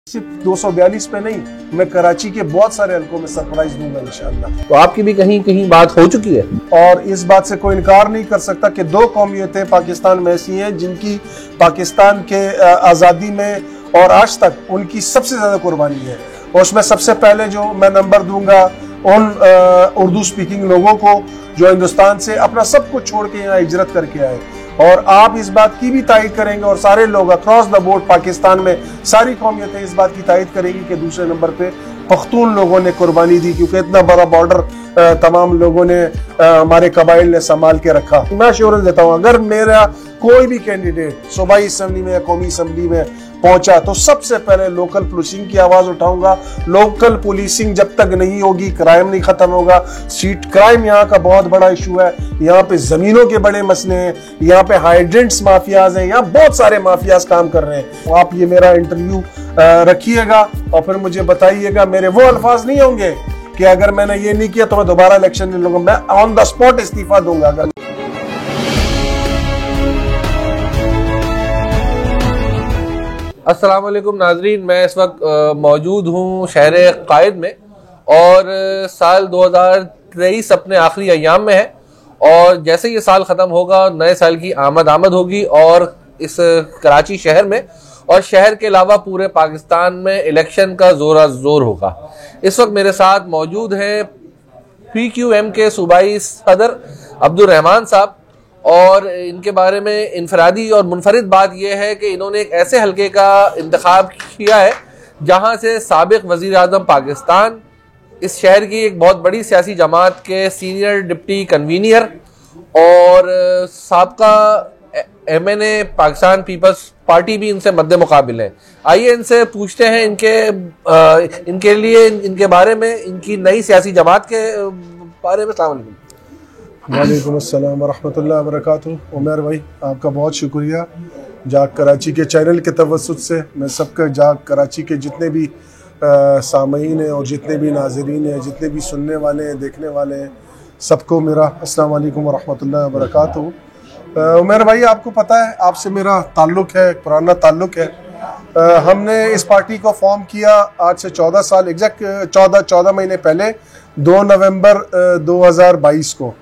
सिर्फ 242 पे नहीं, मैं कराची के बहुत सारे हलकों में सरप्राइज दूंगा इंशाअल्लाह। तो आपकी भी कहीं कहीं बात हो चुकी है और इस बात से कोई इनकार नहीं कर सकता कि दो कौमियतें पाकिस्तान में ऐसी हैं जिनकी पाकिस्तान के आज़ादी में और आज तक उनकी सबसे ज़्यादा कुर्बानी है। और उसमें सबसे पहले जो मैं नंबर दूंगा उन उर्दू स्पीकिंग लोगों को जो हिंदुस्तान से अपना सब कुछ छोड़ के यहाँ हिजरत करके आए। और आप इस बात की भी तायद करेंगे और सारे लोग अक्रॉस द बोर्ड पाकिस्तान में सारी कौमियतें इस बात की तायद करेंगी कि दूसरे नंबर पे पख्तून लोगों ने कुर्बानी दी, क्योंकि इतना बड़ा बॉर्डर तमाम लोगों ने हमारे कबाइल ने संभाल के रखा। मैं श्योरेंस देता हूँ अगर मेरा कोई भी कैंडिडेट सूबाई असम्बली में या कौमी असम्बली में पहुंचा तो सबसे पहले लोकल पुलिसिंग की आवाज उठाऊंगा। लोकल पुलिसिंग जब तक नहीं होगी क्राइम नहीं खत्म होगा। स्ट्रीट क्राइम यहाँ का बहुत बड़ा इशू है, यहाँ पे जमीनों के बड़े मसले हैं, यहाँ पे हाइड्रेंट्स माफियाज हैं, यहाँ बहुत सारे माफियाज काम कर रहे हैं। तो आप ये मेरा इंटरव्यू रखिएगा और फिर मुझे बताइएगा। मेरे वो अल्फाज नहीं होंगे कि अगर मैंने ये नहीं किया तो मैं दोबारा इलेक्शन नहीं लूंगा, मैं ऑन द स्पॉट इस्तीफा दूंगा। अगर अस्सलाम वालेकुम नाजरीन, मैं इस वक्त मौजूद हूँ शहर कायद में और साल 2023 अपने आखिरी अयाम में है और जैसे ये साल ख़त्म होगा नए साल की आमद होगी और इस कराची शहर में और शहर के अलावा पूरे पाकिस्तान में इलेक्शन का जोर होगा। इस वक्त मेरे साथ मौजूद हैं PQM के सूबाई सदर अब्दुल रहमान साहब और इनके बारे में इनफरादी और मुनफरिद बात यह है कि इन्होंने एक ऐसे हलके का इंतखाब किया है जहां से साबिक वजीर आज़म पाकिस्तान, इस शहर की एक बहुत बड़ी सियासी जमात के सीनियर डिप्टी कन्वीनियर और साबका MNA पाकिस्तान पीपल्स पार्टी भी इनसे मद्दे मुकाबिल है। आइए इनसे पूछते हैं इनके लिए इनके बारे में, इनकी नई सियासी जमात के बारे में। अस्सलाम वालेकुम। वालेकुम अस्सलाम वरहमतुल्लाहि वबरकातुहू। उमर भाई आपका बहुत शुक्रिया। जाग कराची के चैनल के तवस्सुत से मैं सबका, जाग कराची के जितने भी सामईन हैं और जितने भी नाजरीन हैं, जितने भी सुनने वाले हैं, देखने वाले हैं, सबको मेरा अस्सलाम वालेकुम वरहमतुल्लाहि वबरकातुहू। उमर भाई आपको पता है आपसे मेरा ताल्लुक़ है, पुराना ताल्लुक़ है। हमने इस पार्टी को फॉर्म किया आज से 14 साल, एग्जैक्ट 14 महीने पहले 2 नवंबर 2022 को।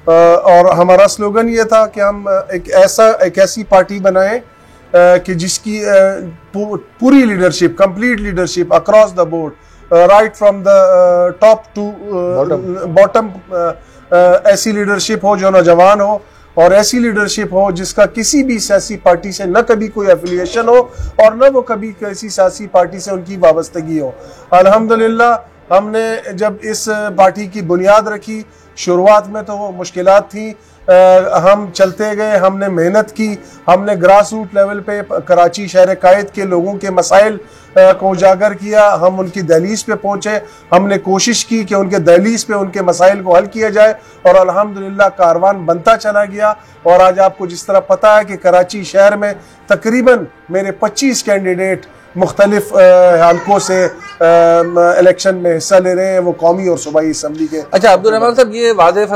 और हमारा स्लोगन ये था कि हम एक ऐसी पार्टी बनाएं कि जिसकी पूरी leadership, complete leadership across the board, right from the top to bottom, ऐसी लीडरशिप हो जो नौजवान हो और ऐसी लीडरशिप हो जिसका किसी भी सियासी पार्टी से न कभी कोई एफिलिएशन हो और न वो कभी किसी सियासी पार्टी से उनकी वाबस्तगी हो। अल्हम्दुलिल्लाह हमने जब इस पार्टी की बुनियाद रखी, शुरुआत में तो वो मुश्किलात थी, हम चलते गए, हमने मेहनत की, हमने ग्रास रूट लेवल पे कराची शहर कायद के लोगों के मसाइल को उजागर किया, हम उनकी दहलीज पे पहुंचे, हमने कोशिश की कि उनके दहलीज पे उनके मसाइल को हल किया जाए और अल्हम्दुलिल्लाह कारवान बनता चला गया। और आज आपको जिस तरह पता है कि कराची शहर में तकरीबन मेरे 25 कैंडिडेट मुख्तलिफ हलकों से इलेक्शन में हिस्सा ले रहे हैं, वो कौमी और सूबाई असम्बली के। अच्छा अब्दुल रहमान साहब, ये वाज़े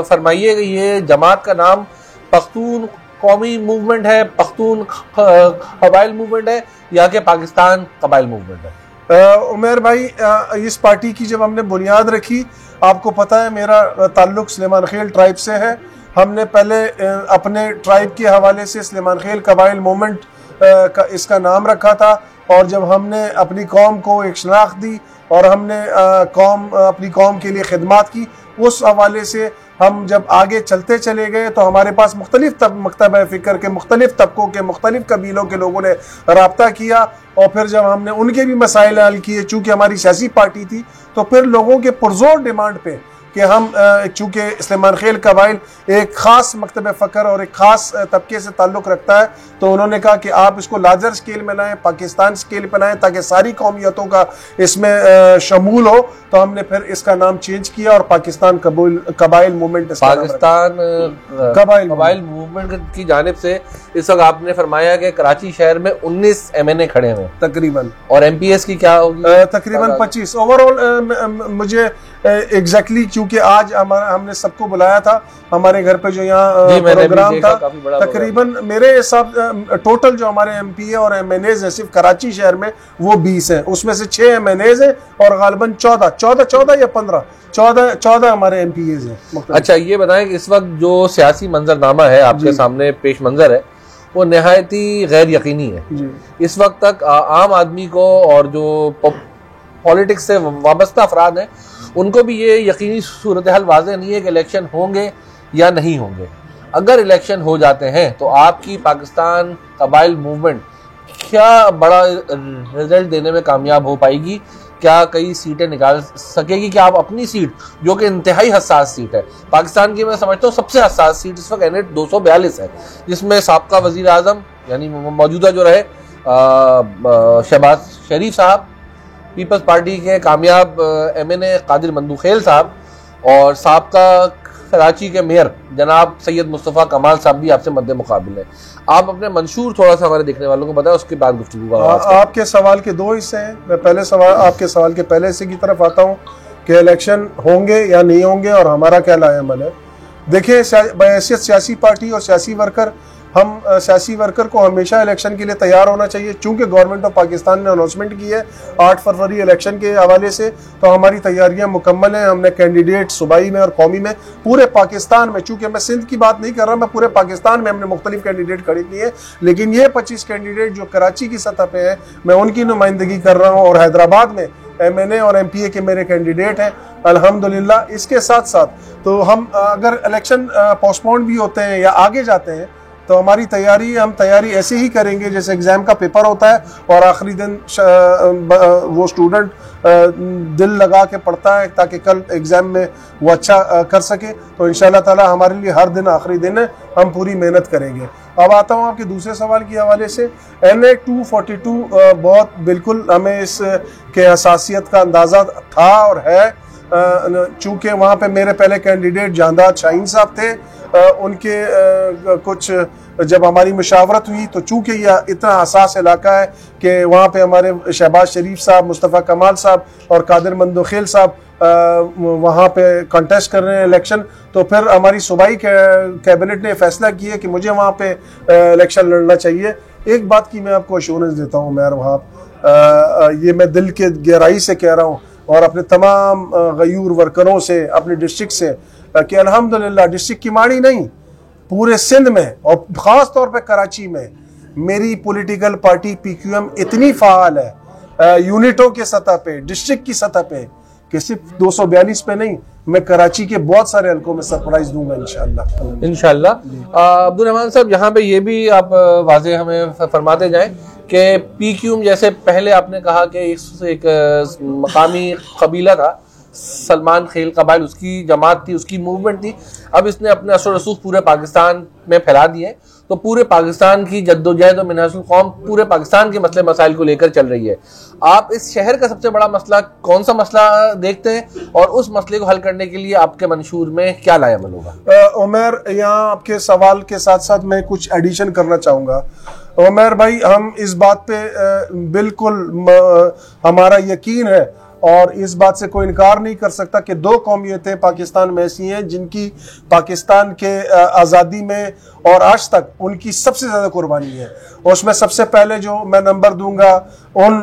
फरमाइए कि ये जमात का नाम पख्तून कौमी मूवमेंट है, पख्तून कबाइल मूवमेंट है या कि पाकिस्तान कबाइल मूवमेंट है? उमर भाई इस पार्टी की जब हमने बुनियाद रखी, आपको पता है मेरा ताल्लुक सलेमान खेल ट्राइब से है। हमने पहले अपने ट्राइब के हवाले से सलेमान खेल कबाइल मूवमेंट का इसका नाम रखा था और जब हमने अपनी कौम को एक शनाख्त दी और हमने अपनी कौम के लिए खिदमत की, उस हवाले से हम जब आगे चलते चले गए तो हमारे पास मुख्तलिफ मकतब फ़िक्र के मुख्तलिफ तबकों के मुख्तलिफ कबीलों के लोगों ने रब्ता किया और फिर जब हमने उनके भी मसाइल हल किए, चूँकि हमारी सियासी पार्टी थी, तो फिर लोगों के पुरजोर डिमांड पे कि हम चूँकि सलेमान खेल कबाइल एक ख़ास मकतब फ़क्र और एक ख़ास तबके से ताल्लुक़ रखता है, तो उन्होंने कहा कि आप इसको लार्जर स्केल में लाएँ, पाकिस्तान स्केल पर लाएँ ताकि सारी कौमियतों का इसमें शमूल हो। तो हमने फिर इसका नाम चेंज किया और पाकिस्तान कबाइल मूवमेंट, पाकिस्तान कबाइल मूवमेंट की जानिब से इस वक्त आपने फरमाया कि कराची शहर में 19 MNA खड़े हैं तकरीबन, और MPS की क्या होगी? तकरीबन 25 ओवरऑल। मुझे एग्जैक्टली क्योंकि आज हमने सबको बुलाया था हमारे घर पे जो यहाँ जी, मैंने भी प्रोग्राम देखा, था। काफी बड़ा तकरीबन मेरे हिसाब टोटल जो हमारे एमपी और एमएनएज है सिर्फ कराची शहर में वो 20 हैं, उसमें से 6 एमएनएज हैं और गालिबन 14 या 15 14 हमारे एमपीएज हैं। अच्छा, ये बताएं कि इस वक्त जो सियासी मंजरनामा है आपके सामने पेश मंजर है वो नहायत ही गैर यकीनी है जी। इस वक्त तक आम आदमी को और जो पॉलिटिक्स से वाबस्ता अफराद हैं उनको भी ये यकीनी सूरत हाल वाज़ेह नहीं है कि इलेक्शन होंगे या नहीं होंगे। अगर इलेक्शन हो जाते हैं तो आपकी पाकिस्तान कबाइल मूवमेंट क्या बड़ा रिजल्ट देने में कामयाब हो पाएगी? क्या कई सीटें निकाल सकेगी? क्या आप अपनी सीट जो कि इंतहाई हसास सीट है पाकिस्तान की, मैं समझता हूँ सबसे हसास सीट इस वक्त एनएट 242 है, जिसमें साबका वजीर आजम यानी मौजूदा जो रहे शहबाज शरीफ साहब, पीपल्स पार्टी के कामयाब एमएनए कादिर मंदूखेल साहब और साबका कराची के मेयर जनाब सैयद मुस्तफ़ा कमाल साहब भी आपसे मद्दे मुकाबिल है। आप अपने मंशूर थोड़ा सा हमारे देखने वालों को बताएं, उसके बाद गुफ्तगू का आगाज़ करें। आपके सवाल के 2 हिस्से हैं। मैं पहले सवाल आपके सवाल के पहले हिस्से की तरफ आता हूँ कि इलेक्शन होंगे या नहीं होंगे और हमारा क्या लाएअमल है। देखिए, बहैसियत सियासी पार्टी और सियासी वर्कर, हम सियासी वर्कर को हमेशा इलेक्शन के लिए तैयार होना चाहिए। चूंकि गवर्नमेंट ऑफ पाकिस्तान ने अनाउंसमेंट की है 8 फरवरी इलेक्शन के हवाले से, तो हमारी तैयारियां मुकम्मल हैं। हमने कैंडिडेट सूबाई में और कौमी में पूरे पाकिस्तान में, चूंकि मैं सिंध की बात नहीं कर रहा, मैं पूरे पाकिस्तान में हमने मुख्तलिफ कैंडिडेट खड़े किए हैं, लेकिन ये 25 कैंडिडेट जो कराची की सतह पे है मैं उनकी नुमाइंदगी कर रहा हूँ और हैदराबाद में एमएनए और एमपीए के मेरे कैंडिडेट हैं अल्हम्दुलिल्लाह। इसके साथ साथ तो हम अगर इलेक्शन पोस्टपोन भी होते हैं या आगे जाते हैं तो हमारी हम तैयारी ऐसे ही करेंगे जैसे एग्ज़ाम का पेपर होता है और आखिरी दिन वो स्टूडेंट दिल लगा के पढ़ता है ताकि कल एग्ज़ाम में वो अच्छा कर सके। तो इंशाल्लाह ताला हमारे लिए हर दिन आखिरी दिन है, हम पूरी मेहनत करेंगे। अब आता हूँ आपके दूसरे सवाल के हवाले से। NA 242 बहुत बिल्कुल हमें इस के हसासियत का अंदाज़ा था और है, चूँकि वहाँ पे मेरे पहले कैंडिडेट जानदार शाहीन साहब थे। उनके कुछ जब हमारी मुशावरत हुई तो चूंकि यह इतना हसास इलाका है कि वहाँ पे हमारे शहबाज शरीफ साहब, मुस्तफ़ा कमाल साहब और कादिर मंदूखेल साहब वहाँ पे कंटेस्ट कर रहे हैं इलेक्शन, तो फिर हमारी सूबाई कैबिनेट ने फैसला किया कि मुझे वहाँ पे इलेक्शन लड़ना चाहिए। एक बात की मैं आपको अश्योरेंस देता हूँ मेहर वहाब, ये मैं दिल के गहराई से कह रहा हूँ और अपने तमाम गयूर वर्करों से, अपने डिस्ट्रिक्ट से, कि अल्हम्दुलिल्लाह डिस्ट्रिक्ट की माड़ी नहीं पूरे सिंध में और ख़ास तौर पे कराची में मेरी पॉलिटिकल पार्टी PQM इतनी फ़ाल है यूनिटों के सतह पे, डिस्ट्रिक्ट की सतह पे, कि सिर्फ 242 पे नहीं, मैं कराची के बहुत सारे हल्कों में सरप्राइज दूंगा इंशाल्लाह। अब्दुल रहमान साहब, यहाँ पे ये भी आप वाज़े हमें फरमाते जाएं कि PQM जैसे पहले आपने कहा कि एक मकामी कबीला था सलमान खेल कबाइल, उसकी जमात थी, उसकी मूवमेंट थी, अब इसने अपने असर रसूख पूरे पाकिस्तान में फैला दिए, तो पूरे पाकिस्तान की जद्दोजहद और मिन्हाजुल कौम पूरे पाकिस्तान के मसले मसाइल को लेकर चल रही है। आप इस शहर का सबसे बड़ा मसला कौन सा मसला देखते हैं और उस मसले को हल करने के लिए आपके मंशूर में क्या लाएअमल होगा? उमर, यहाँ आपके सवाल के साथ साथ मैं कुछ एडिशन करना चाहूँगा। उमर भाई, हम इस बात पे बिल्कुल हमारा यकीन है और इस बात से कोई इनकार नहीं कर सकता कि 2 कौमियतें पाकिस्तान में ऐसी हैं जिनकी पाकिस्तान के आज़ादी में और आज तक उनकी सबसे ज़्यादा कुर्बानी है। और उसमें सबसे पहले जो मैं नंबर दूंगा उन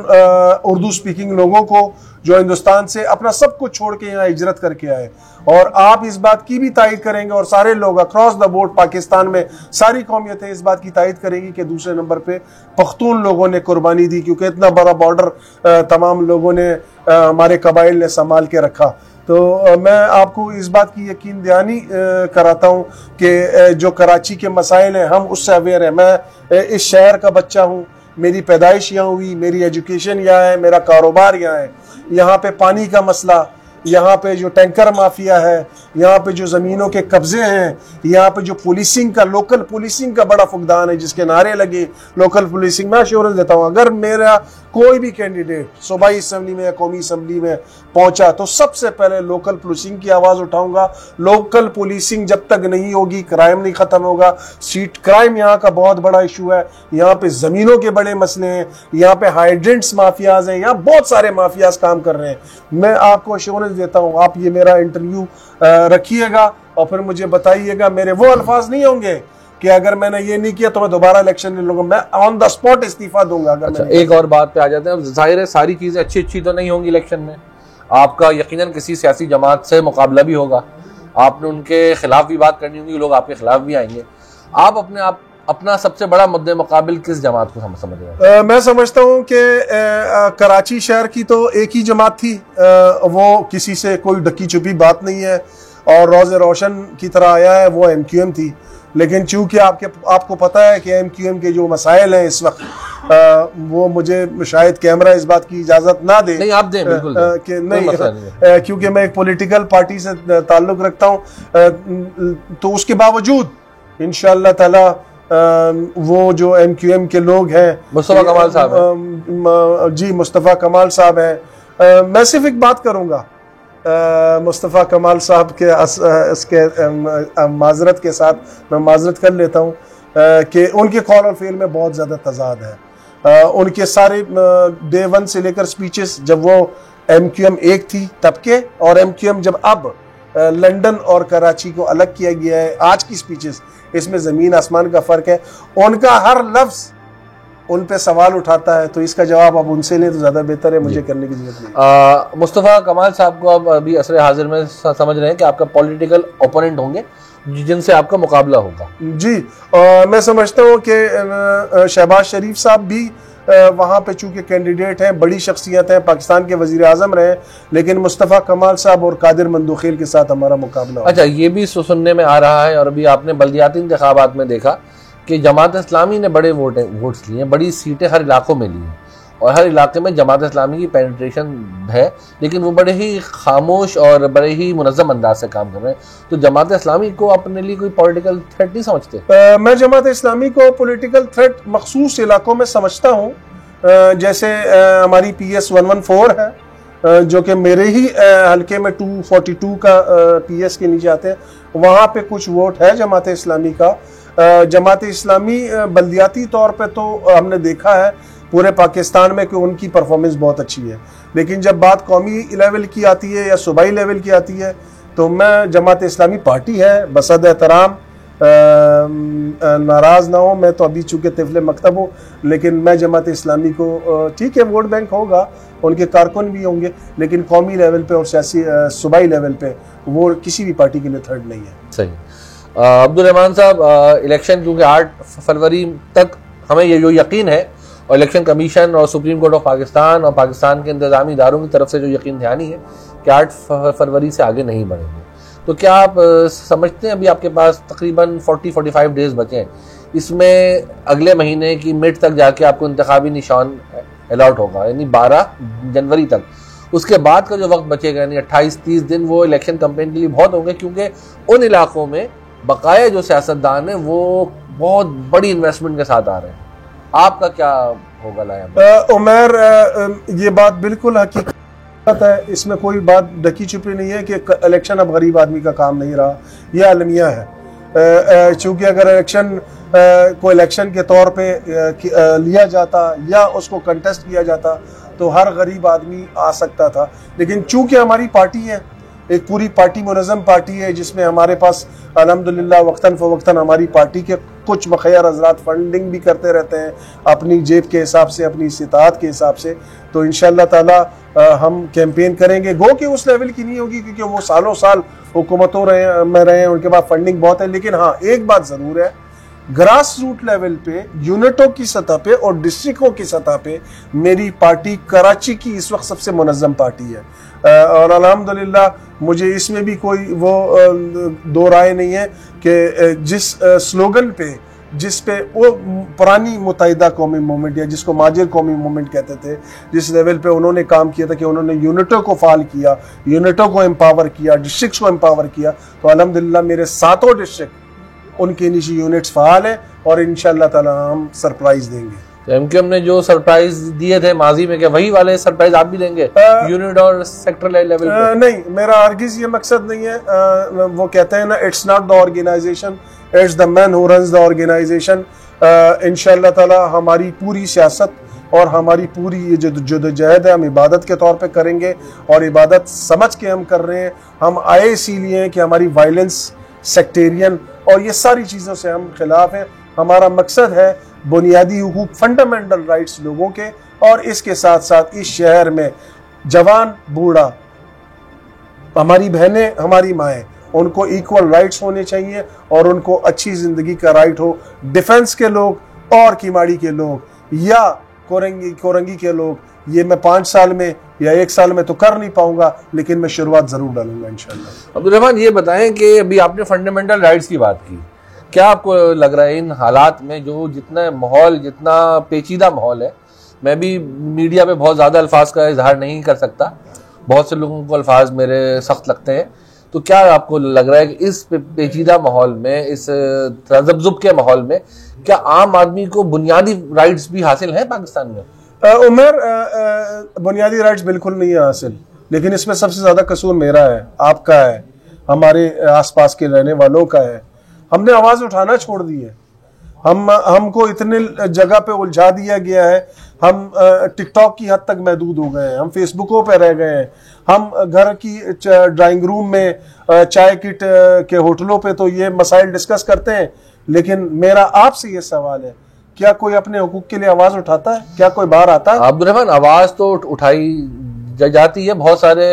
उर्दू स्पीकिंग लोगों को जो हिंदुस्तान से अपना सब कुछ छोड़ के यहाँ हिजरत करके आए। और आप इस बात की भी तायद करेंगे और सारे लोग अक्रॉस द बोर्ड पाकिस्तान में सारी कौमियतें इस बात की तायद करेंगी कि दूसरे नंबर पे पख्तून लोगों ने कुर्बानी दी, क्योंकि इतना बड़ा बॉर्डर तमाम लोगों ने हमारे कबाइल ने संभाल के रखा। तो मैं आपको इस बात की यकीन दहानी कराता हूँ कि जो कराची के मसाइल हैं हम उससे अवेयर हैं। मैं इस शहर का बच्चा हूँ, मेरी पैदाइश यहाँ हुई, मेरी एजुकेशन यहाँ है, मेरा कारोबार यहाँ है। यहाँ पे पानी का मसला, यहाँ पे जो टैंकर माफिया है, यहाँ पे जो ज़मीनों के कब्जे हैं, यहाँ पे जो पुलिसिंग का, लोकल पुलिसिंग का बड़ा फुकदान है जिसके नारे लगे लोकल पुलिसिंग। मैं एश्योरेंस देता हूँ अगर मेरा कोई भी कैंडिडेट सूबाई असम्बली में या कौमी असम्बली में पहुंचा तो सबसे पहले लोकल पुलिसिंग की आवाज उठाऊंगा। लोकल पुलिसिंग जब तक नहीं होगी क्राइम नहीं खत्म होगा। स्ट्रीट क्राइम यहाँ का बहुत बड़ा इशू है, यहाँ पे जमीनों के बड़े मसले हैं, यहाँ पे हाइड्रेंट्स माफियाज हैं, यहाँ बहुत सारे माफियाज काम कर रहे हैं। मैं आपको एश्योरेंस देता हूँ, आप ये मेरा इंटरव्यू रखिएगा और फिर मुझे बताइएगा। मेरे वो अल्फाज नहीं होंगे कि अगर मैंने ये नहीं किया तो मैं दोबारा इलेक्शन नहीं लूंगा, मैं ऑन द स्पॉट इस्तीफा दूंगा। अगर अच्छा, एक और बात पे आ जाते हैं। अब जाहिर है सारी चीजें अच्छी तो नहीं होंगी इलेक्शन में, आपका यकीनन किसी सियासी जमात से मुकाबला भी होगा, आपने उनके खिलाफ भी बात करनी होगी, लोग आपके खिलाफ भी आएंगे। आप अपना सबसे बड़ा मुद्दे मुकाबिल किस जमात को समझ रहे हैं? मैं समझता हूँ कि कराची शहर की तो एक ही जमात थी, वो किसी से कोई ढकी छुपी बात नहीं है और रोज़े रोशन की तरह आया है, वो MQM थी। लेकिन चूंकि आपको पता है कि MQM के जो मसाइल हैं इस वक्त, वो मुझे शायद कैमरा इस बात की इजाजत ना दे। नहीं, आप दें, बिल्कुल दें। कि नहीं, क्योंकि मैं एक पॉलिटिकल पार्टी से ताल्लुक रखता हूँ, तो उसके बावजूद इंशाअल्लाह ताला वो जो MQM के लोग हैं, मुस्तफा कमाल साहब जी मुस्तफ़ा कमाल साहब हैं। मैं सिर्फ एक बात करूँगा, मुस्तफ़ा कमाल साहब के इसके माजरत के साथ मैं माजरत कर लेता हूँ कि उनके कॉल और फेल में बहुत ज़्यादा तजाद है। उनके सारे डे 1 से लेकर स्पीचेस, जब वो MQM एक थी तब के, और MQM जब अब लंदन और कराची को अलग किया गया है, आज की स्पीचेस, इसमें ज़मीन आसमान का फ़र्क है। उनका हर लफ्ज़ उन पे सवाल उठाता है, तो इसका जवाब आप उनसे लें तो ज़्यादा बेहतर है, मुझे करने की जरूरत नहीं। मुस्तफ़ा कमाल साहब को अब अभी असर हाजिर में समझ रहे हैं कि आपका पॉलिटिकल ओपोनेंट होंगे जिनसे आपका मुकाबला होगा। जी, मैं समझता हूँ कि शहबाज शरीफ साहब भी वहाँ पे चूंकि कैंडिडेट हैं, बड़ी शख्सियत हैं, पाकिस्तान के वजीर आज़म रहे, लेकिन मुस्तफ़ा कमाल साहब और कादिर मंदोखेल के साथ हमारा मुकाबला होगा। अच्छा, ये भी सुनने में आ रहा है और अभी आपने बल्दियाती इंतखाबात में देखा कि जमात इस्लामी ने बड़े वोट्स लिए, बड़ी सीटें हर इलाकों में ली हैं और हर इलाके में जमात इस्लामी की पेनिट्रेशन है, लेकिन वो बड़े ही खामोश और बड़े ही मुनज़्ज़म अंदाज से काम कर रहे हैं। तो जमात इस्लामी को अपने लिए कोई पॉलिटिकल थ्रेट नहीं समझते? मैं जमात इस्लामी को पॉलिटिकल थ्रेट मखसूस इलाकों में समझता हूँ, जैसे हमारी PS 114 है, जो कि मेरे ही हल्के में 242 का PS के नीचे आते हैं, वहाँ पे कुछ वोट है जमात इस्लामी का। जमात इस्लामी बल्दियाती तौर पे तो हमने देखा है पूरे पाकिस्तान में कि उनकी परफॉर्मेंस बहुत अच्छी है, लेकिन जब बात कौमी लेवल की आती है या सूबाई लेवल की आती है तो मैं जमात इस्लामी पार्टी है बसद एहतराम, नाराज़ ना हो, मैं तो अभी चूँकि तिफले मकतब हूँ, लेकिन मैं जमात इस्लामी को, ठीक है वोट बैंक होगा, उनके कारकुन भी होंगे, लेकिन कौमी लेवल पे और सियासी सूबाई लेवल पे वो किसी भी पार्टी के लिए थर्ड नहीं है। सही। अब्दुल रहमान साहब, इलेक्शन क्योंकि 8 फरवरी तक हमें ये जो यकीन है, और इलेक्शन कमीशन और सुप्रीम कोर्ट ऑफ पाकिस्तान और पाकिस्तान के इंतजामी इदारों की तरफ से जो यकीन दहानी है कि 8 फरवरी से आगे नहीं बढ़ेंगे, तो क्या आप समझते हैं अभी आपके पास तकरीबन 40-45 डेज बचे हैं, इसमें अगले महीने की मिड तक जाके आपको इंतखाबी निशान अलॉट होगा, यानी 12 जनवरी तक, उसके बाद का जो वक्त बचेगा यानी 28-30 दिन वो इलेक्शन कैंपेन के लिए बहुत होंगे, क्योंकि उन इलाकों में बकाया जो सियासतदान है वो बहुत बड़ी इन्वेस्टमेंट के साथ आ रहे हैं। आपका क्या होगा लाया? उमर, ये बात बिल्कुल हकीकत है, इसमें कोई बात ढकी छुपी नहीं है कि इलेक्शन अब गरीब आदमी का काम नहीं रहा, यह अलमिया है। चूँकि अगर इलेक्शन को इलेक्शन के तौर पे लिया जाता या उसको कंटेस्ट किया जाता तो हर गरीब आदमी आ सकता था, लेकिन चूँकि हमारी पार्टी है, एक पूरी पार्टी मुनज़्ज़म पार्टी है, जिसमें हमारे पास अल्हम्दुलिल्लाह वक्तन फ़वक्तन हमारी पार्टी के कुछ बखैर हज़रात फंडिंग भी करते रहते हैं अपनी जेब के हिसाब से, अपनी इस्तिताअत के हिसाब से, तो इंशाअल्लाह ताला हम कैंपेन करेंगे। गो कि उस लेवल की नहीं होगी क्योंकि वो सालों साल हुकूमतों में रहे हैं, उनके पास फंडिंग बहुत है, लेकिन हाँ एक बात ज़रूर है, ग्रास रूट लेवल पे, यूनिटों की सतह पे और डिस्ट्रिक्टों की सतह पे मेरी पार्टी कराची की इस वक्त सबसे मुनज़्ज़म पार्टी है, और अल्हम्दुलिल्लाह मुझे इसमें भी कोई वो दो राय नहीं है कि जिस स्लोगन पे, जिस पे वो पुरानी मुत्तहिदा कौमी मूवमेंट या जिसको माजिर कौमी मूवमेंट कहते थे, जिस लेवल पे उन्होंने काम किया था कि उन्होंने यूनिटों को फाल किया, यूनिटों को एम्पावर किया, डिस्ट्रिक्ट्स को एम्पावर किया, तो अल्हम्दुलिल्लाह मेरे 7 डिस्ट्रिक्ट उनके नीचे यूनिट्स फाल है और इंशाअल्लाह ताला हम सरप्राइज देंगे। तो एमक्यूएम ने जो सरप्राइज दिए थे माजी में, क्या वही वाले सरप्राइज आप भी देंगे यूनिट और सेक्टर लेवल पे? नहीं, मेरा हरगिज ये मकसद नहीं है। वो कहते हैं ना, it's not the organisation, it's the man who runs the organisation. इंशाअल्लाह ताला हमारी पूरी सियासत और हमारी पूरी ये जद्दोजहद है, हम इबादत के तौर पे करेंगे और इबादत समझ के हम कर रहे हैं। हम आए इसीलिए हैं कि हमारी वायलेंस, सेक्टेरियन और ये सारी चीज़ों से हम खिलाफ हैं। हमारा मकसद है बुनियादी हुकूक, फंडामेंटल राइट्स लोगों के, और इसके साथ साथ इस शहर में जवान बूढ़ा, हमारी बहनें, हमारी माएँ, उनको इक्वल राइट्स होने चाहिए और उनको अच्छी ज़िंदगी का राइट हो। डिफेंस के लोग और किमाड़ी के लोग या कोरंगी के लोग, ये मैं 5 साल में या 1 साल में तो कर नहीं पाऊंगा, लेकिन मैं शुरुआत ज़रूर डालूंगा इंशाल्लाह। अब्दुल रहमान, ये बताएं कि अभी आपने फंडामेंटल राइट्स की बात की, क्या आपको लग रहा है इन हालात में जो जितना पेचीदा माहौल है, मैं भी मीडिया पे बहुत ज़्यादा अल्फाज का इजहार नहीं कर सकता, बहुत से लोगों को अल्फाज मेरे सख्त लगते हैं, तो क्या आपको लग रहा है कि इस पेचीदा माहौल में, इस तज़ब्ज़ुब के माहौल में, क्या आम आदमी को बुनियादी राइट्स भी हासिल हैं पाकिस्तान में? उमर, बुनियादी राइट्स बिल्कुल नहीं है हासिल, लेकिन इसमें सबसे ज़्यादा कसूर मेरा है, आपका है, हमारे आसपास के रहने वालों का है। हमने आवाज़ उठाना छोड़ दी है। हमको इतने जगह पे उलझा दिया गया है, हम टिकटॉक की हद तक महदूद हो गए हैं, हम फेसबुकों पे रह गए हैं, हम घर की ड्राइंग रूम में, चाय की के होटलों पे तो ये मसाइल डिस्कस करते हैं। लेकिन मेरा आपसे ये सवाल है, क्या कोई अपने हुकूक के लिए आवाज़ उठाता है? क्या कोई बाहर आता है? अब्दुल रहमान, आवाज़ तो उठाई जाती है बहुत सारे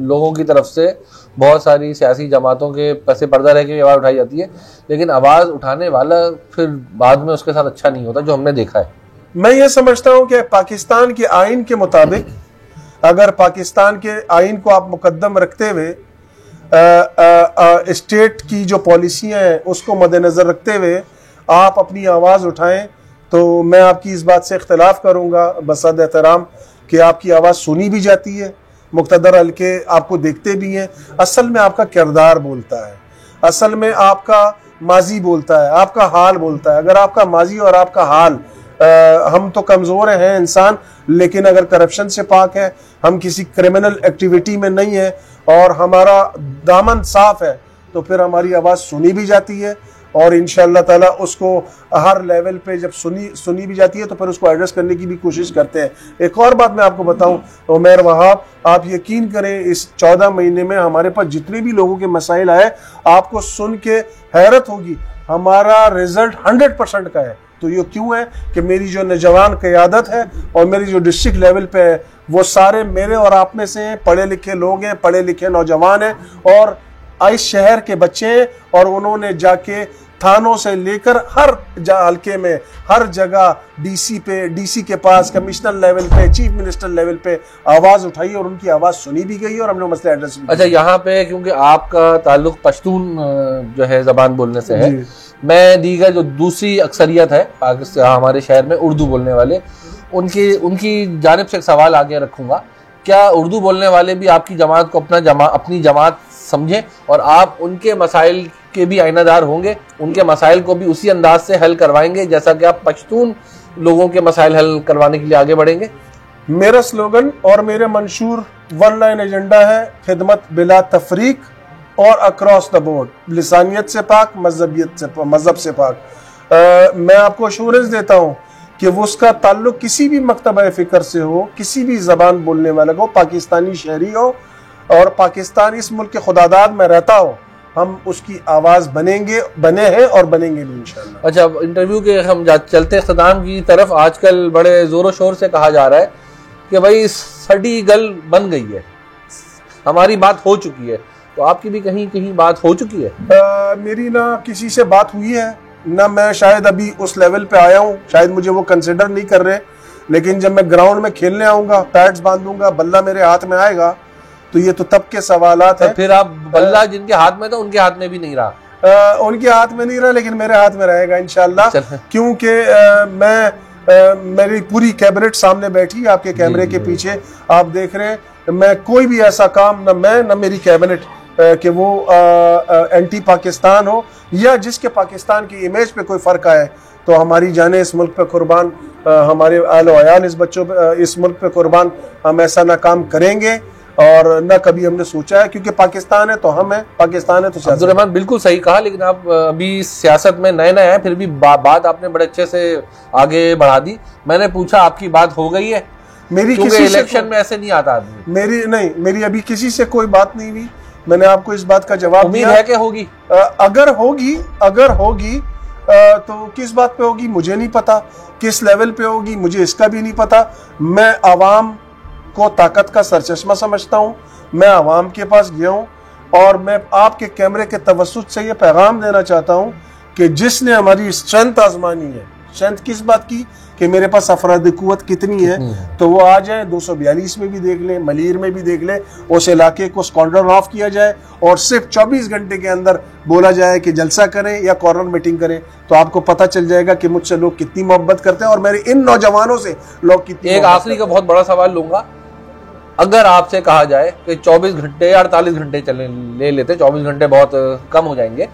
लोगों की तरफ से, बहुत सारी सियासी जमातों के पसे पर्दा रह के आवाज़ उठाई जाती है, लेकिन आवाज़ उठाने वाला फिर बाद में उसके साथ अच्छा नहीं होता, जो हमने देखा है। मैं ये समझता हूँ कि पाकिस्तान के आइन के मुताबिक, अगर पाकिस्तान के आइन को आप मुकद्दम रखते हुए, स्टेट की जो पॉलिसियाँ हैं उसको मद्देनज़र रखते हुए आप अपनी आवाज़ उठाएं, तो मैं आपकी इस बात से इख्तलाफ करूँगा बसद एहतराम कि आपकी आवाज़ सुनी भी जाती है, मुक़्तदर हल्के आपको देखते भी हैं। असल में आपका किरदार बोलता है, असल में आपका माजी बोलता है, आपका हाल बोलता है। अगर आपका माजी और आपका हाल, हम तो कमज़ोर हैं इंसान, लेकिन अगर करप्शन से पाक है, हम किसी क्रिमिनल एक्टिविटी में नहीं है और हमारा दामन साफ है, तो फिर हमारी आवाज़ सुनी भी जाती है और इंशाअल्लाह ताला उसको हर लेवल पे जब सुनी भी जाती है तो फिर उसको एड्रेस करने की भी कोशिश करते हैं। एक और बात मैं आपको बताऊं, उमर वहाब, आप यकीन करें इस 14 महीने में हमारे पास जितने भी लोगों के मसाइल आए, आपको सुन के हैरत होगी, हमारा रिजल्ट 100% का है। तो ये क्यों है कि मेरी जो नौजवान क़यादत है और मेरी जो डिस्ट्रिक्ट लेवल पे है, वो सारे मेरे और आप में से हैं, पढ़े लिखे लोग हैं, पढ़े लिखे नौजवान हैं और इस शहर के बच्चे हैं, और उन्होंने जाके थानों से लेकर हर हल्के में, हर जगह डीसी के पास, कमिश्नर लेवल पे, चीफ मिनिस्टर लेवल पे आवाज़ उठाई और उनकी आवाज़ सुनी भी गई और हमने मसले एड्रेस भी। अच्छा, यहाँ पे क्योंकि आपका ताल्लुक पश्तून जो है ज़बान बोलने से है, मैं दीगर जो दूसरी अक्सरियत है पाकिस्तान, हमारे शहर में उर्दू बोलने वाले, उनकी जानिब से एक सवाल आगे रखूँगा। क्या उर्दू बोलने वाले भी आपकी जमात को अपनी जमात समझें और आप उनके मसाइल के भी आइनादार होंगे, उनके मसाइल को भी उसी अंदाज से हल करवाएंगे जैसा कि आप पश्तून लोगों के मसाइल हल करवाने के लिए आगे बढ़ेंगे? मेरा स्लोगन और मेरे मंशूर वन लाइन एजेंडा है, खिदमत बिला तफरीक और अक्रॉस द बोर्ड, लिसानियत से पाक, मजहब से पाक। मैं आपको अश्योरेंस देता हूँ कि वो उसका ताल्लुक किसी भी मकतबा फ़िक्र से हो, किसी भी ज़बान बोलने वाले को, पाकिस्तानी शहरी हो और पाकिस्तान इस मुल्क के खुदादाद में रहता हो, हम उसकी आवाज़ बने हैं और बनेंगे भी इंशाअल्लाह। अच्छा, इंटरव्यू के हम चलते इख्तिताम की तरफ, आजकल बड़े ज़ोरों शोर से कहा जा रहा है कि भाई सड़ी गल बन गई है, हमारी बात हो चुकी है, तो आपकी भी कहीं कहीं बात हो चुकी है? मेरी ना किसी से बात हुई है, ना मैं शायद अभी उस लेवल पे आया हूँ, शायद मुझे वो कंसिडर नहीं कर रहे, लेकिन जब मैं ग्राउंड में खेलने आऊँगा, पैड्स बांधूंगा, बल्ला मेरे हाथ में आएगा, तो ये तो तब के सवालात हैं। फिर आप बल्ला जिनके हाथ में था उनके हाथ में भी नहीं रहा? उनके हाथ में नहीं रहा, लेकिन मेरे हाथ में रहेगा इंशाअल्लाह, क्योंकि मेरी पूरी कैबिनेट सामने बैठी है, आपके कैमरे के पीछे आप देख रहे हैं। मैं कोई भी ऐसा काम, न मैं न मेरी कैबिनेट, कि वो एंटी पाकिस्तान हो या जिसके पाकिस्तान की इमेज पे कोई फ़र्क आए, तो हमारी जानें इस मुल्क पे कुर्बान, हमारे आल वयाल इस बच्चों पे, इस मुल्क पे कुर्बान। हम ऐसा ना काम करेंगे और न कभी हमने सोचा है, क्योंकि पाकिस्तान है तो हम हैं, पाकिस्तान है तो सियासत। अब्दुल रहमान बिल्कुल सही कहा, लेकिन आप अभी सियासत में नए नए हैं, फिर भी बात आपने बड़े अच्छे से आगे बढ़ा दी। मैंने पूछा आपकी बात हो गई है? मेरी क्योंकि किसी इलेक्शन में ऐसे नहीं आता आदमी। मेरी अभी किसी से कोई बात नहीं हुई। मैंने आपको इस बात का जवाब उम्मीद दिया है कि होगी। अगर होगी तो किस बात पे होगी मुझे नहीं पता, किस लेवल पे होगी मुझे इसका भी नहीं पता। मैं आवाम को ताकत का सरचश्मा समझता हूँ। मैं आवाम के पास गया हूँ और मैं आपके कैमरे के तवस्सुत से ये पैगाम देना चाहता हूँ कि जिसने हमारी स्ट्रेंथ आजमानी है, स्ट्रेंथ किस बात की कि मेरे पास अफराद कुव्वत कितनी है, तो वो आ जाए, 242 में भी देख ले, मलीर में भी देख ले, उस इलाके को कॉर्नर ऑफ किया जाए और सिर्फ 24 घंटे के अंदर बोला जाए कि जलसा करें या कॉर्नर मीटिंग करें, तो आपको पता चल जाएगा कि मुझसे लोग कितनी मोहब्बत करते हैं और मेरे इन नौजवानों से लोग कितनी। एक आखिरी का बहुत बड़ा सवाल लूंगा, अगर आपसे कहा जाए कि 24 घंटे या 48 घंटे चले ले लेते, 24 घंटे बहुत कम हो जाएंगे,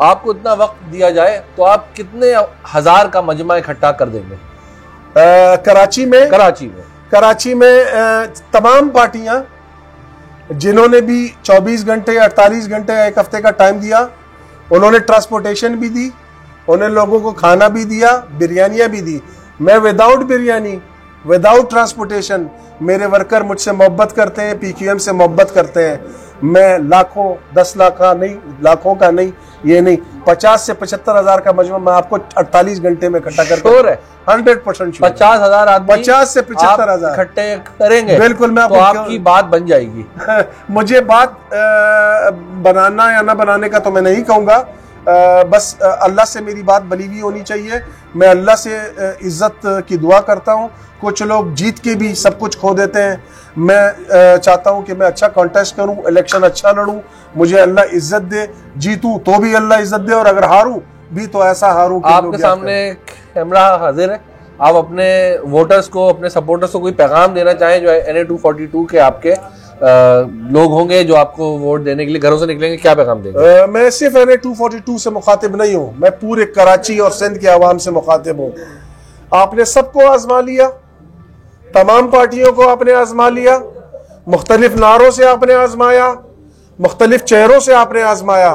आपको इतना वक्त दिया जाए तो आप कितने हजार का मजमा इकट्ठा कर देंगे? कराची में तमाम पार्टियां जिन्होंने भी 24 घंटे 48 घंटे या एक हफ्ते का टाइम दिया, उन्होंने ट्रांसपोर्टेशन भी दी, उन्हें लोगों को खाना भी दिया, बिरयानियां भी दी। मैं विदाउट बिरयानी, विदाउट ट्रांसपोर्टेशन, मेरे वर्कर मुझसे मोहब्बत करते हैं, PQM से मोहब्बत करते हैं। मैं लाखों, 10 लाख का नहीं, लाखों का नहीं, ये नहीं, 50 से 75 हजार का मजमा मैं आपको 48 घंटे में इकट्ठा करके 100% 50,000 आदमी 50 से 75,000 इकट्ठे करेंगे। बिल्कुल, मैं तो आपकी बात बन जाएगी। मुझे बात बनाना या ना बनाने का तो मैं नहीं कहूंगा, बस अल्लाह से मेरी बात बनी हुई होनी चाहिए। मैं अल्लाह से इज्जत की दुआ करता हूँ। कुछ लोग जीत के भी सब कुछ खो देते हैं। मैं चाहता हूँ कि मैं अच्छा कॉन्टेस्ट करूँ, इलेक्शन अच्छा लड़ूँ, मुझे अल्लाह इज्जत दे, जीतूं तो भी अल्लाह इज्जत दे और अगर हारूं भी तो ऐसा हारूं कि आपके सामने कैमरा हाजिर है, आप अपने वोटर्स को, अपने सपोर्टर्स को कोई पैगाम देना चाहें? जो NA-242 के आपके लोग होंगे जो आपको वोट देने के लिए घरों से निकलेंगे, क्या पैगाम देंगे? मैं सिर्फ NA-242 से मुखातिब नहीं हूँ, मैं पूरे कराची और सिंध के आवाम से मुखातिब हूँ। आपने सबको आजमा लिया, तमाम पार्टियों को आपने आजमा लिया, मुख्तलिफ नारों से आपने आजमाया, मुख्तलिफ चेहरों से आपने आजमाया।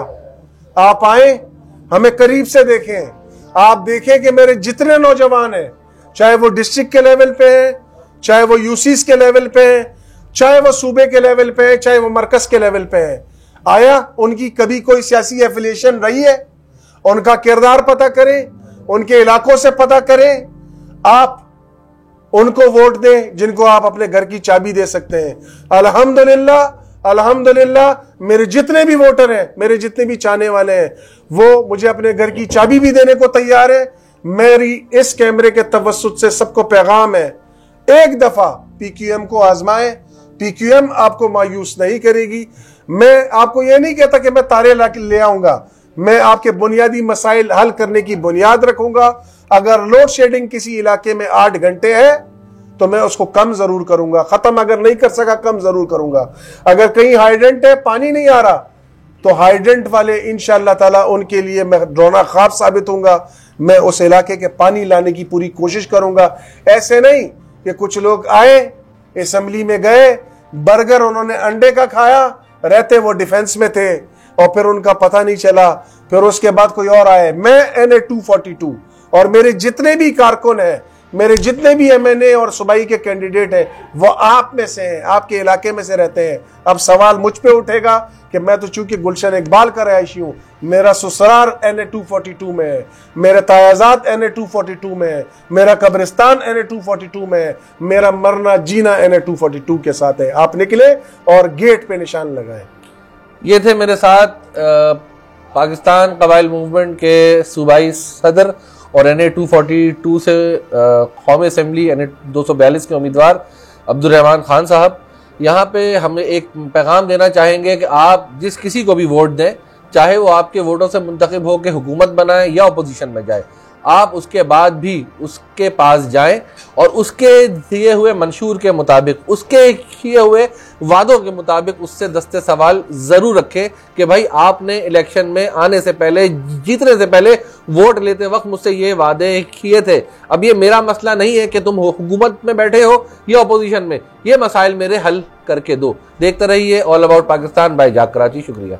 आप आए, हमें करीब से देखें, आप देखें कि मेरे जितने नौजवान हैं, चाहे वो डिस्ट्रिक्ट के लेवल पे हैं, चाहे वो यूसीस के लेवल पे हैं, चाहे वो सूबे के लेवल पे हैं, चाहे वो मरकज के लेवल पे हैं, आया उनकी कभी कोई सियासी एफिलिएशन रही है, उनका किरदार पता करें, उनके इलाकों से पता करें, आप उनको वोट दें जिनको आप अपने घर की चाबी दे सकते हैं। अल्हम्दुलिल्लाह, अल्हम्दुलिल्लाह, मेरे जितने भी वोटर हैं, मेरे जितने भी चाहने वाले हैं, वो मुझे अपने घर की चाबी भी देने को तैयार है। मेरी इस कैमरे के तवस्सुत से सबको पैगाम है, एक दफा PQM को आजमाएं, PQM आपको मायूस नहीं करेगी। मैं आपको यह नहीं कहता कि मैं तारे ले आऊंगा, मैं आपके बुनियादी मसाइल हल करने की बुनियाद रखूंगा। अगर लोड शेडिंग किसी इलाके में 8 घंटे है तो मैं उसको कम जरूर करूंगा, खत्म अगर नहीं कर सका कम जरूर करूंगा। अगर कहीं हाइड्रेंट है, पानी नहीं आ रहा, तो हाइड्रेंट वाले इंशाअल्लाह ताला उनके लिए मैं रोना ख्वाब साबित होऊंगा। मैं उस इलाके के पानी लाने की पूरी कोशिश करूंगा। ऐसे नहीं कि कुछ लोग आए, असेंबली में गए, बर्गर उन्होंने अंडे का खाया, रहते वो डिफेंस में थे और फिर उनका पता नहीं चला, फिर उसके बाद कोई और आए। मैं NA-242 और मेरे जितने भी कारकुन हैं, मेरे जितने भी MNA और सूबाई के कैंडिडेट हैं, वो आप में से हैं, आपके इलाके में से रहते हैं। अब सवाल मुझ पे उठेगा कि मैं तो चूंकि गुलशन इकबाल का रहायशी हूं, मेरा ससुराल NA-242 में है, मेरे तायाजात NA-242 में है, मेरा कब्रिस्तान NA-242 में है, मेरा मरना जीना NA-242 के साथ है। आप निकले और गेट पे निशान लगाएं। ये थे मेरे साथ पाकिस्तान कबाइल मूवमेंट के सूबाई सदर और NA-242 से कौमी असेंबली NA-242 के उम्मीदवार अब्दुल रहमान खान साहब। यहाँ पे हम एक पैगाम देना चाहेंगे कि आप जिस किसी को भी वोट दें, चाहे वो आपके वोटों से मुंतखब हो के हुकूमत बनाए या अपोजिशन में जाए, आप उसके बाद भी उसके पास जाएं और उसके दिए हुए मंशूर के मुताबिक, उसके किए हुए वादों के मुताबिक उससे दस्ते सवाल जरूर रखें कि भाई आपने इलेक्शन में आने से पहले, जीतने से पहले वोट लेते वक्त मुझसे ये वादे किए थे। अब ये मेरा मसला नहीं है कि तुम हुकूमत में बैठे हो या अपोजिशन में, ये मसाइल मेरे हल करके दो। देखते रहिए ऑल अबाउट पाकिस्तान बाय जाग कराची। शुक्रिया।